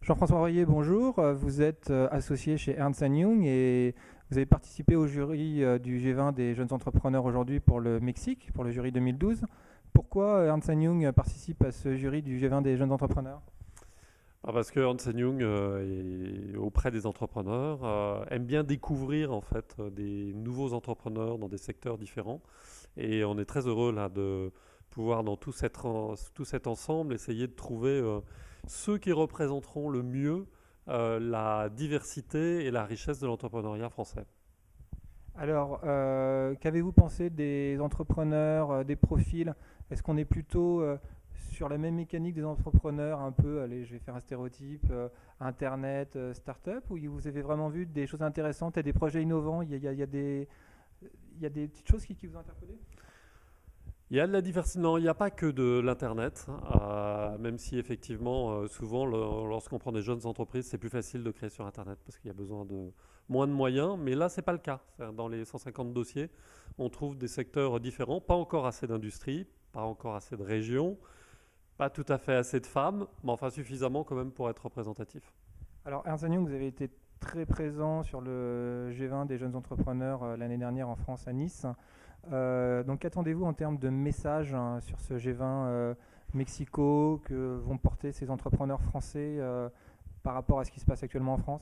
Jean-François Royer, bonjour. Vous êtes associé chez Ernst Young et vous avez participé au jury du G20 des jeunes entrepreneurs aujourd'hui pour le Mexique, pour le jury 2012. Pourquoi Ernst Young participe à ce jury du G20 des jeunes entrepreneurs? Parce que Ernst Young auprès des entrepreneurs, aime bien découvrir en fait des nouveaux entrepreneurs dans des secteurs différents. Et on est très heureux là de pouvoir dans tout cet ensemble essayer de trouver ceux qui représenteront le mieux la diversité et la richesse de l'entrepreneuriat français. Alors, qu'avez-vous pensé des entrepreneurs, des profils? Est-ce qu'on est plutôt sur la même mécanique des entrepreneurs, un peu, allez, je vais faire un stéréotype, Internet, start-up, ou vous avez vraiment vu des choses intéressantes et des projets innovants? Il y a des petites choses qui vous ont interpellé? Il y a de la diversité, non, il n'y a pas que de l'Internet, même si effectivement, souvent, lorsqu'on prend des jeunes entreprises, c'est plus facile de créer sur Internet parce qu'il y a besoin de moins de moyens, mais là, ce n'est pas le cas. C'est-à-dire, dans les 150 dossiers, on trouve des secteurs différents, pas encore assez d'industrie, pas encore assez de régions, pas tout à fait assez de femmes, mais enfin suffisamment quand même pour être représentatif. Alors, Ernst Young, vous avez été très présent sur le G20 des jeunes entrepreneurs l'année dernière en France à Nice. Donc, qu'attendez-vous en termes de messages sur ce G20 Mexico que vont porter ces entrepreneurs français par rapport à ce qui se passe actuellement en France?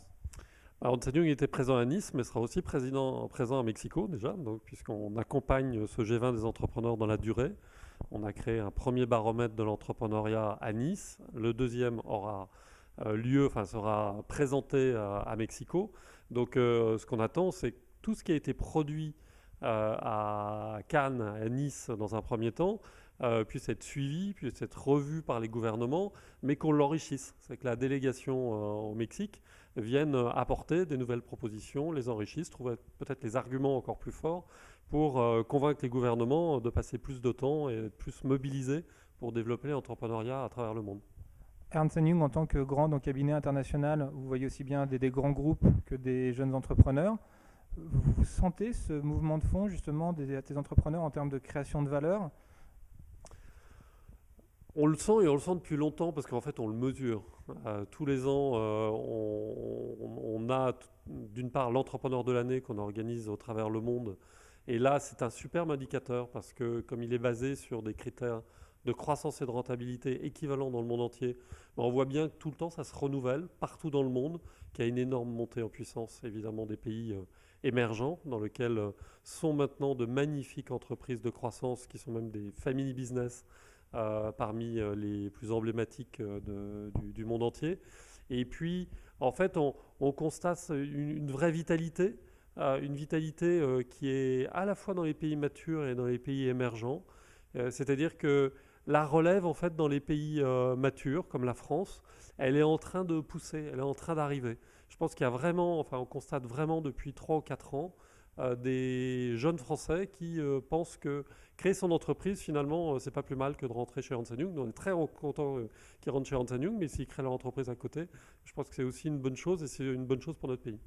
Alors, Ernst Young était présent à Nice, mais sera aussi présent à Mexico déjà, donc, puisqu'on accompagne ce G20 des entrepreneurs dans la durée. On a créé un premier baromètre de l'entrepreneuriat à Nice. Le deuxième aura sera présenté à Mexico. Donc, ce qu'on attend, c'est que tout ce qui a été produit à Cannes, à Nice, dans un premier temps, puisse être suivi, puisse être revu par les gouvernements, mais qu'on l'enrichisse. C'est que la délégation au Mexique vienne apporter des nouvelles propositions, les enrichissent, trouver peut-être les arguments encore plus forts pour convaincre les gouvernements de passer plus de temps et être plus mobilisés pour développer l'entrepreneuriat à travers le monde. Ernst Young, en tant que grand cabinet international, vous voyez aussi bien des grands groupes que des jeunes entrepreneurs. Vous sentez ce mouvement de fond justement des entrepreneurs en termes de création de valeur? On le sent et on le sent depuis longtemps parce qu'en fait on le mesure. Tous les ans, on a d'une part l'entrepreneur de l'année qu'on organise au travers le monde. Et là, c'est un superbe indicateur parce que comme il est basé sur des critères de croissance et de rentabilité équivalents dans le monde entier, ben, on voit bien que tout le temps ça se renouvelle partout dans le monde, qu'il y a une énorme montée en puissance évidemment des pays émergents dans lesquels sont maintenant de magnifiques entreprises de croissance qui sont même des family business parmi les plus emblématiques du monde entier. Et puis, en fait, on constate une vraie vitalité, une vitalité qui est à la fois dans les pays matures et dans les pays émergents. C'est-à-dire que la relève, en fait, dans les pays matures, comme la France, elle est en train de pousser, elle est en train d'arriver. Je pense qu'il y a vraiment, enfin, on constate vraiment depuis 3 ou 4 ans des jeunes Français qui pensent que créer son entreprise, finalement, c'est pas plus mal que de rentrer chez Ernst Young. On est très contents qu'ils rentrent chez Ernst Young, mais s'ils créent leur entreprise à côté, je pense que c'est aussi une bonne chose et c'est une bonne chose pour notre pays.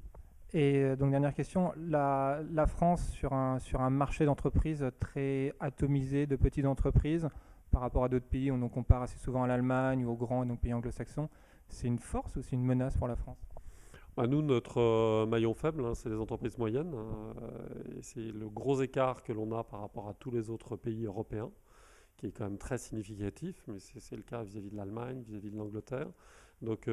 Et donc, dernière question, la France sur un marché d'entreprise très atomisé de petites entreprises par rapport à d'autres pays, on compare assez souvent à l'Allemagne ou aux grands donc, pays anglo-saxons, c'est une force ou c'est une menace pour la France? Bah, nous, notre maillon faible, hein, c'est les entreprises moyennes. Et c'est le gros écart que l'on a par rapport à tous les autres pays européens, qui est quand même très significatif, mais c'est le cas vis-à-vis de l'Allemagne, vis-à-vis de l'Angleterre. Donc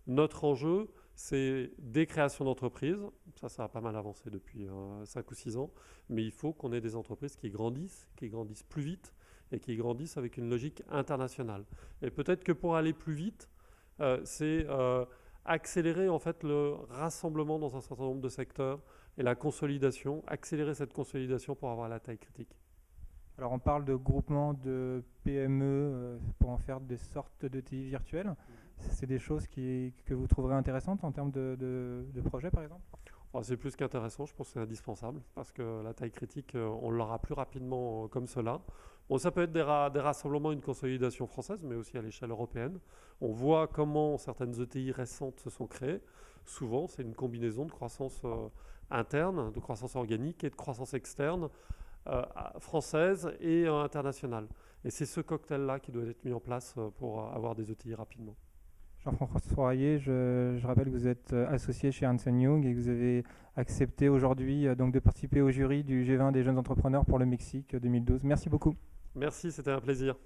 notre enjeu, c'est des créations d'entreprises. Ça a pas mal avancé depuis 5 ou 6 ans, mais il faut qu'on ait des entreprises qui grandissent plus vite et qui grandissent avec une logique internationale. Et peut-être que pour aller plus vite, c'est accélérer en fait le rassemblement dans un certain nombre de secteurs et la consolidation, accélérer cette consolidation pour avoir la taille critique. Alors on parle de groupement de PME pour en faire des sortes de TI virtuels. C'est des choses que vous trouverez intéressantes en termes de projets par exemple? Alors, c'est plus qu'intéressant, je pense que c'est indispensable parce que la taille critique, on l'aura plus rapidement comme cela. Bon, ça peut être des rassemblements, une consolidation française, mais aussi à l'échelle européenne. On voit comment certaines ETI récentes se sont créées. Souvent, c'est une combinaison de croissance interne, de croissance organique et de croissance externe française et internationale. Et c'est ce cocktail-là qui doit être mis en place pour avoir des ETI rapidement. Jean-François Rayet, je rappelle que vous êtes associé chez Ernst Young et que vous avez accepté aujourd'hui donc de participer au jury du G20 des jeunes entrepreneurs pour le Mexique 2012. Merci beaucoup. Merci, c'était un plaisir.